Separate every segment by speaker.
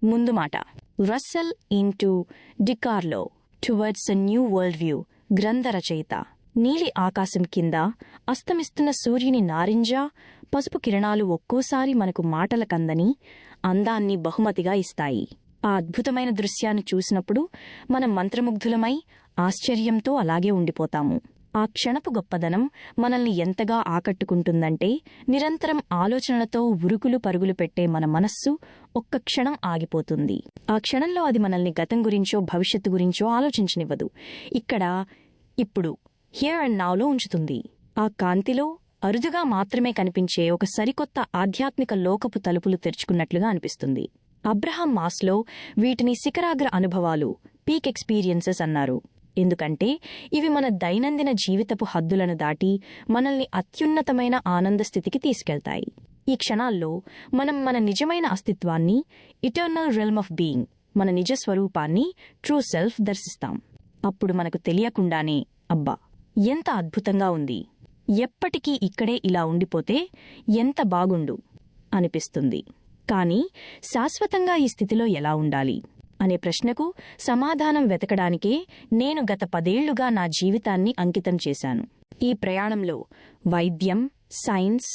Speaker 1: ముందు మాట Russell into డికార్లో towards a new world view గ్రంథ రచయిత. నీలి ఆకాశం కింద అస్తమిస్తున్న సూర్యుని నారింజ పసుపు కిరణాలు ఒక్కోసారి మనకు మాటలకందని అందాన్ని బహుమతిగా ఇస్తాయి. ఆ అద్భుతమైన దృశ్యాన్ని చూసినప్పుడు మనం మంత్రముగ్ధులమై ఆశ్చర్యంతో అలాగే ఉండిపోతాము. ఆ క్షణపు గొప్పదనం మనల్ని ఎంతగా ఆకట్టుకుంటుందంటే నిరంతరం ఆలోచనలతో ఉరుకులు పరుగులు పెట్టే మన మనస్సు ఒక్క క్షణం ఆగిపోతుంది. ఆ క్షణంలో అది మనల్ని గతం గురించో భవిష్యత్తు గురించో ఆలోచించనివ్వదు. ఇక్కడ ఇప్పుడు హియర్ అండ్ నౌలో ఉంచుతుంది. ఆ కాంతిలో అరుదుగా మాత్రమే కనిపించే ఒక సరికొత్త ఆధ్యాత్మిక లోకపు తలుపులు తెరుచుకున్నట్లుగా అనిపిస్తుంది. అబ్రహాం మాస్లో వీటిని శిఖరాగ్ర అనుభవాలు, పీక్ ఎక్స్పీరియన్సెస్ అన్నారు. ఎందుకంటే ఇవి మన దైనందిన జీవితపు హద్దులను దాటి మనల్ని అత్యున్నతమైన ఆనంద స్థితికి తీసుకెళ్తాయి. ఈ క్షణాల్లో మనం మన నిజమైన అస్తిత్వాన్ని, ఇటర్నల్ రెల్మ్ ఆఫ్ బీయింగ్, మన నిజ స్వరూపాన్ని, ట్రూ సెల్ఫ్ దర్శిస్తాం. అప్పుడు మనకు తెలియకుండానే అబ్బా ఎంత అద్భుతంగా ఉంది, ఎప్పటికీ ఇక్కడే ఇలా ఉండిపోతే ఎంత బాగుండు అనిపిస్తుంది. కానీ శాశ్వతంగా ఈ స్థితిలో ఎలా ఉండాలి అనే ప్రశ్నకు సమాధానం వెతకడానికే నేను గత 10 ఏళ్లుగా నా జీవితాన్ని అంకితం చేశాను. ఈ ప్రయాణంలో వైద్యం, సైన్స్,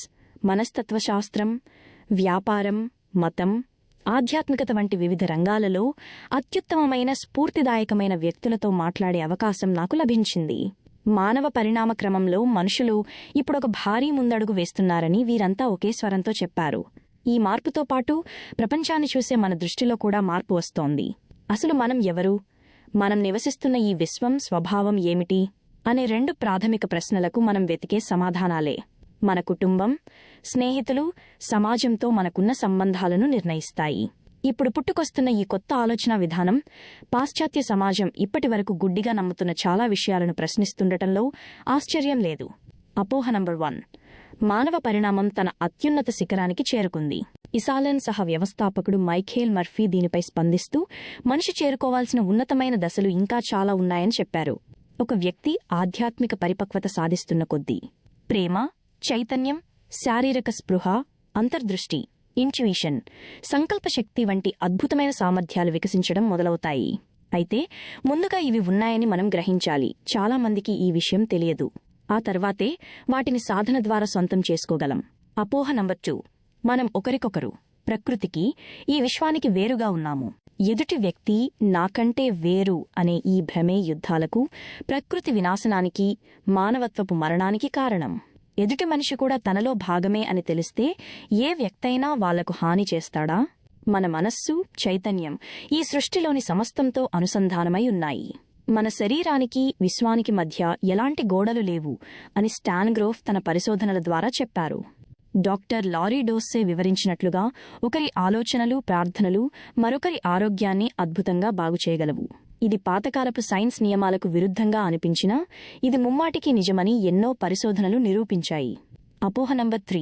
Speaker 1: మనస్తత్వశాస్త్రం, వ్యాపారం, మతం, ఆధ్యాత్మికత వంటి వివిధ రంగాలలో అత్యుత్తమమైన స్ఫూర్తిదాయకమైన వ్యక్తులతో మాట్లాడే అవకాశం నాకు లభించింది. మానవ పరిణామ క్రమంలో మనుషులు ఇప్పుడొక భారీ ముందడుగు వేస్తున్నారని వీరంతా ఒకే స్వరంతో చెప్పారు. ఈ మార్పుతో పాటు ప్రపంచాన్ని చూసే మన దృష్టిలో కూడా మార్పు వస్తోంది. అసలు మనం ఎవరు, మనం నివసిస్తున్న ఈ విశ్వం స్వభావం ఏమిటి అనే 2 ప్రాథమిక ప్రశ్నలకు మనం వెతికే సమాధానాలే మన కుటుంబం, స్నేహితులు, సమాజంతో మనకున్న సంబంధాలను నిర్ణయిస్తాయి. ఇప్పుడు పుట్టుకొస్తున్న ఈ కొత్త ఆలోచనా విధానం పాశ్చాత్య సమాజం ఇప్పటివరకు గుడ్డిగా నమ్ముతున్న చాలా విషయాలను ప్రశ్నిస్తుండటంలో ఆశ్చర్యం లేదు. అపోహ నంబర్ 1. మానవ పరిణామం తన అత్యున్నత శిఖరానికి చేరుకుంది. ఇసాలెన్ సహ వ్యవస్థాపకుడు మైఖేల్ మర్ఫీ దీనిపై స్పందిస్తూ మనిషి చేరుకోవాల్సిన ఉన్నతమైన దశలు ఇంకా చాలా ఉన్నాయని చెప్పారు. ఒక వ్యక్తి ఆధ్యాత్మిక పరిపక్వత సాధిస్తున్న కొద్దీ ప్రేమ, చైతన్యం, శారీరక స్పృహ, అంతర్దృష్టి, ఇంట్యూయిషన్, సంకల్పశక్తి వంటి అద్భుతమైన సామర్థ్యాలు వికసించడం మొదలవుతాయి. అయితే ముందుగా ఇవి ఉన్నాయని మనం గ్రహించాలి. చాలామందికి ఈ విషయం తెలియదు. ఆ తర్వాతే వాటిని సాధన ద్వారా సొంతం చేసుకోగలం. అపోహ నంబర్ 2. మనం ఒకరికొకరు, ప్రకృతికి, ఈ విశ్వానికి వేరుగా ఉన్నాము. ఎదుటి వ్యక్తి నాకంటే వేరు అనే ఈ భ్రమే యుద్ధాలకు, ప్రకృతి వినాశనానికి, మానవత్వపు మరణానికి కారణం. ఎదుటి మనిషి కూడా తనలో భాగమే అని తెలిస్తే ఏ వ్యక్తైనా వాళ్లకు హాని చేస్తాడా? మన మనస్సు, చైతన్యం ఈ సృష్టిలోని సమస్తంతో అనుసంధానమై ఉన్నాయి. మన శరీరానికి, విశ్వానికి మధ్య ఎలాంటి గోడలు లేవు అని స్టాన్ గ్రోఫ్ తన పరిశోధనల ద్వారా చెప్పారు. డాక్టర్ లారీ డోస్సే వివరించినట్లుగా ఒకరి ఆలోచనలు, ప్రార్థనలు మరొకరి ఆరోగ్యాన్ని అద్భుతంగా బాగుచేయగలవు. ఇది పాతకాలపు సైన్స్ నియమాలకు విరుద్ధంగా అనిపించినా ఇది ముమ్మాటికి నిజమని ఎన్నో పరిశోధనలు నిరూపించాయి. అపోహ నంబర్ 3.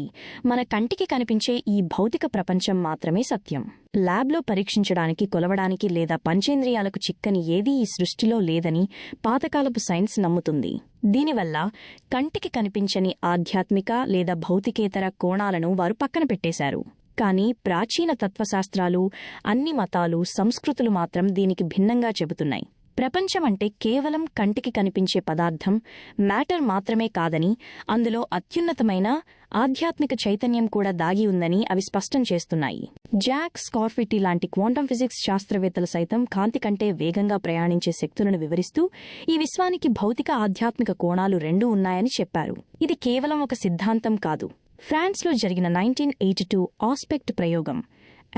Speaker 1: మన కంటికి కనిపించే ఈ భౌతిక ప్రపంచం మాత్రమే సత్యం. ల్యాబ్లో పరీక్షించడానికి, కొలవడానికి లేదా పంచేంద్రియాలకు చిక్కని ఏదీ ఈ సృష్టిలో లేదని పాతకాలపు సైన్స్ నమ్ముతుంది. దీనివల్ల కంటికి కనిపించని ఆధ్యాత్మిక లేదా భౌతికేతర కోణాలను వారు పక్కన పెట్టేశారు. కానీ ప్రాచీన తత్వశాస్త్రాలు, అన్ని మతాలు, సంస్కృతులు మాత్రం దీనికి భిన్నంగా చెబుతున్నాయి. ప్రపంచమంటే కేవలం కంటికి కనిపించే పదార్థం, మ్యాటర్ మాత్రమే కాదని, అందులో అత్యున్నతమైన ఆధ్యాత్మిక చైతన్యం కూడా దాగి ఉందని అవి స్పష్టం చేస్తున్నాయి. జాక్ స్కార్ఫిటీ లాంటి క్వాంటం ఫిజిక్స్ శాస్త్రవేత్తలు సైతం కాంతి కంటే వేగంగా ప్రయాణించే శక్తులను వివరిస్తూ ఈ విశ్వానికి భౌతిక, ఆధ్యాత్మిక కోణాలు 2 ఉన్నాయని చెప్పారు. ఇది కేవలం ఒక సిద్ధాంతం కాదు. ఫ్రాన్స్లో జరిగిన 1982 ఆస్పెక్ట్ ప్రయోగం,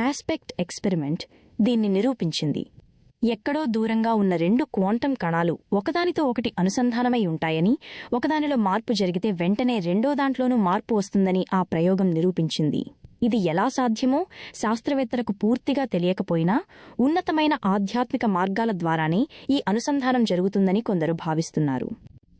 Speaker 1: ఆస్పెక్ట్ ఎక్స్పెరిమెంట్ దీన్ని నిరూపించింది. ఎక్కడో దూరంగా ఉన్న 2 క్వాంటం కణాలు ఒకదానితో ఒకటి అనుసంధానమై ఉంటాయని, ఒకదానిలో మార్పు జరిగితే వెంటనే రెండో దాంట్లోనూ మార్పు వస్తుందని ఆ ప్రయోగం నిరూపించింది. ఇది ఎలా సాధ్యమో శాస్త్రవేత్తలకు పూర్తిగా తెలియకపోయినా ఉన్నతమైన ఆధ్యాత్మిక మార్గాల ద్వారానే ఈ అనుసంధానం జరుగుతుందని కొందరు భావిస్తున్నారు.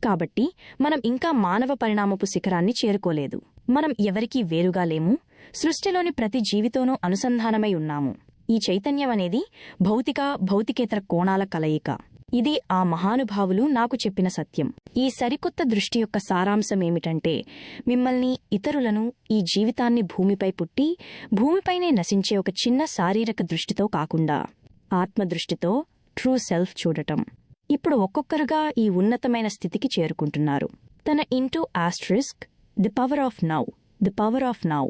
Speaker 1: కాబట్టి మనం ఇంకా మానవ పరిణామపు శిఖరాన్ని చేరుకోలేదు. మనం ఎవరికీ వేరుగా లేము. సృష్టిలోని ప్రతి జీవితోనూ అనుసంధానమై ఉన్నాము. ఈ చైతన్యం అనేది భౌతిక, భౌతికేతర కోణాల కలయిక. ఇది ఆ మహానుభావులు నాకు చెప్పిన సత్యం. ఈ సరికొత్త దృష్టి యొక్క సారాంశమేమిటంటే, మిమ్మల్ని, ఇతరులను, ఈ జీవితాన్ని భూమిపై పుట్టి భూమిపైనే నశించే ఒక చిన్న శారీరక దృష్టితో కాకుండా ఆత్మదృష్టితో ట్రూ సెల్ఫ్ చూడటం. ఇప్పుడు ఒక్కొక్కరుగా ఈ ఉన్నతమైన స్థితికి చేరుకుంటున్నారు. తన into asterisk the power of now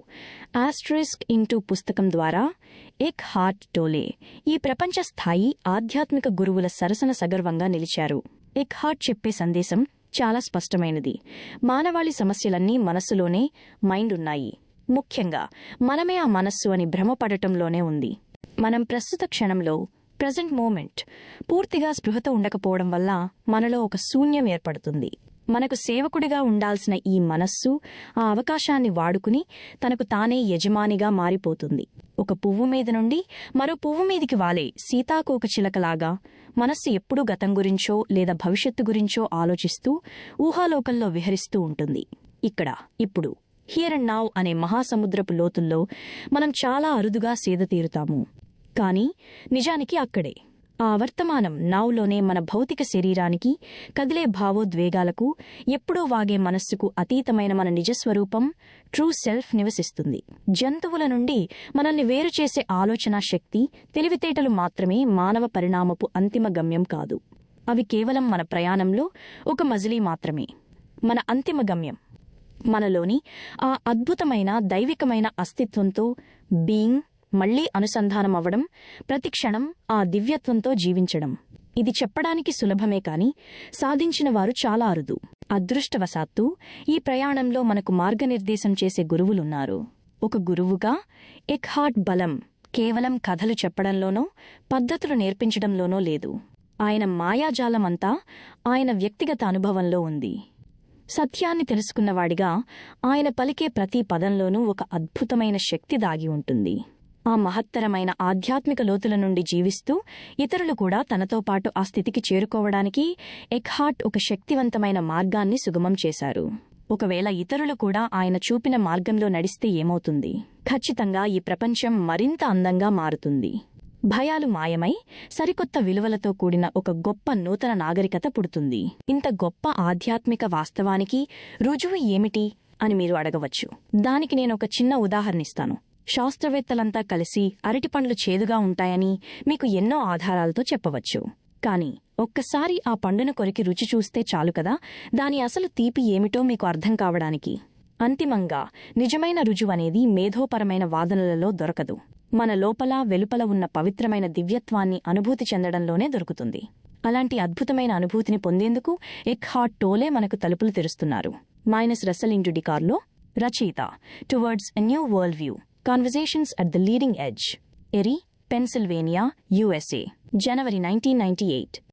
Speaker 1: into పుస్తకం ద్వారా ఎక్హార్ట్ టోలే ఈ ప్రపంచ స్థాయి ఆధ్యాత్మిక గురువుల సరసన సగర్వంగా నిలిచారు. ఎక్హార్ట్ చెప్పే సందేశం చాలా స్పష్టమైనది. మానవాళి సమస్యలన్నీ మనస్సులోనే ఉన్నాయి. ముఖ్యంగా మనమే ఆ మనస్సు అని భ్రమపడటంలోనే ఉంది. మనం ప్రస్తుత క్షణంలో ప్రెజెంట్ మూమెంట్ పూర్తిగా స్పృహతో ఉండకపోవడం వల్ల మనలో ఒక శూన్యం ఏర్పడుతుంది. మనకు సేవకుడిగా ఉండాల్సిన ఈ మనస్సు ఆ అవకాశాన్ని వాడుకుని తనకు తానే యజమానిగా మారిపోతుంది. ఒక పువ్వు మీద నుండి మరో పువ్వు మీదికి వాలే సీతాకోక చిలకలాగా మనస్సు ఎప్పుడూ గతం గురించో లేదా భవిష్యత్తు గురించో ఆలోచిస్తూ ఊహాలోకంలో విహరిస్తూ ఉంటుంది. ఇక్కడ ఇప్పుడు హియర్ అండ్ నౌ అనే మహాసముద్రపు లోతుల్లో మనం చాలా అరుదుగా సేద తీరుతాము. కానీ నిజానికి అక్కడే ఆ వర్తమానం నౌలోనే మన భౌతిక శరీరానికి, కదిలే భావోద్వేగాలకు, ఎప్పుడూ వాగే మనస్సుకు అతీతమైన మన నిజస్వరూపం ట్రూ సెల్ఫ్ నివసిస్తుంది. జంతువుల నుండి మనల్ని వేరు చేసే ఆలోచనా శక్తి, తెలివితేటలు మాత్రమే మానవ పరిణామపు అంతిమ గమ్యం కాదు. అవి కేవలం మన ప్రయాణంలో ఒక మజిలీ మాత్రమే. మన అంతిమ గమ్యం మనలోని ఆ అద్భుతమైన దైవికమైన అస్తిత్వంతో బీయింగ్ మళ్లీ అనుసంధానమవ్వడం, ప్రతిక్షణం ఆ దివ్యత్వంతో జీవించడం. ఇది చెప్పడానికి సులభమే కాని సాధించిన వారు చాలా అరుదు. అదృష్టవశాత్తు ఈ ప్రయాణంలో మనకు మార్గనిర్దేశం చేసే గురువులున్నారు. ఒక గురువుగా ఎక్హార్ట్ బలం కేవలం కథలు చెప్పడంలోనో, పద్ధతులు నేర్పించడంలోనో లేదు. ఆయన మాయాజాలమంతా ఆయన వ్యక్తిగత అనుభవంలో ఉంది. సత్యాన్ని తెలుసుకున్నవాడిగా ఆయన పలికే ప్రతి పదంలోనూ ఒక అద్భుతమైన శక్తి దాగి ఉంటుంది. ఆ మహత్తరమైన ఆధ్యాత్మిక లోతుల నుండి జీవిస్తూ ఇతరులు కూడా తనతో పాటు ఆ స్థితికి చేరుకోవడానికి ఎక్హార్ట్ ఒక శక్తివంతమైన మార్గాన్ని సుగమం చేశారు. ఒకవేళ ఇతరులు కూడా ఆయన చూపిన మార్గంలో నడిస్తే ఏమవుతుంది? ఖచ్చితంగా ఈ ప్రపంచం మరింత అందంగా మారుతుంది. భయాలు మాయమై సరికొత్త విలువలతో కూడిన ఒక గొప్ప నూతన నాగరికత పుడుతుంది. ఇంత గొప్ప ఆధ్యాత్మిక వాస్తవానికి రుజువు ఏమిటి అని మీరు అడగవచ్చు. దానికి నేనొక చిన్న ఉదాహరణిస్తాను. శాస్త్రవేత్తలంతా కలిసి అరటిపండ్లు చేదుగా ఉంటాయని మీకు ఎన్నో ఆధారాలతో చెప్పవచ్చు. కాని ఒక్కసారి ఆ పండును కొరికి రుచి చూస్తే చాలు కదా దాని అసలు తీపి ఏమిటో మీకు అర్థం కావడానికి. అంతిమంగా నిజమైన రుజువనేది మేధోపరమైన వాదనలలో దొరకదు. మన లోపల వెలుపల ఉన్న పవిత్రమైన దివ్యత్వాన్ని అనుభూతి చెందడంలోనే దొరుకుతుంది. అలాంటి అద్భుతమైన అనుభూతిని పొందేందుకు ఎక్హార్ట్ టోలే మనకు తలుపులు తెరుస్తున్నారు. రస్సెల్ ఇంటూ డికార్లో, రచయిత, towards a new world view, Conversations at the Leading Edge, Erie, Pennsylvania, USA, January 1998.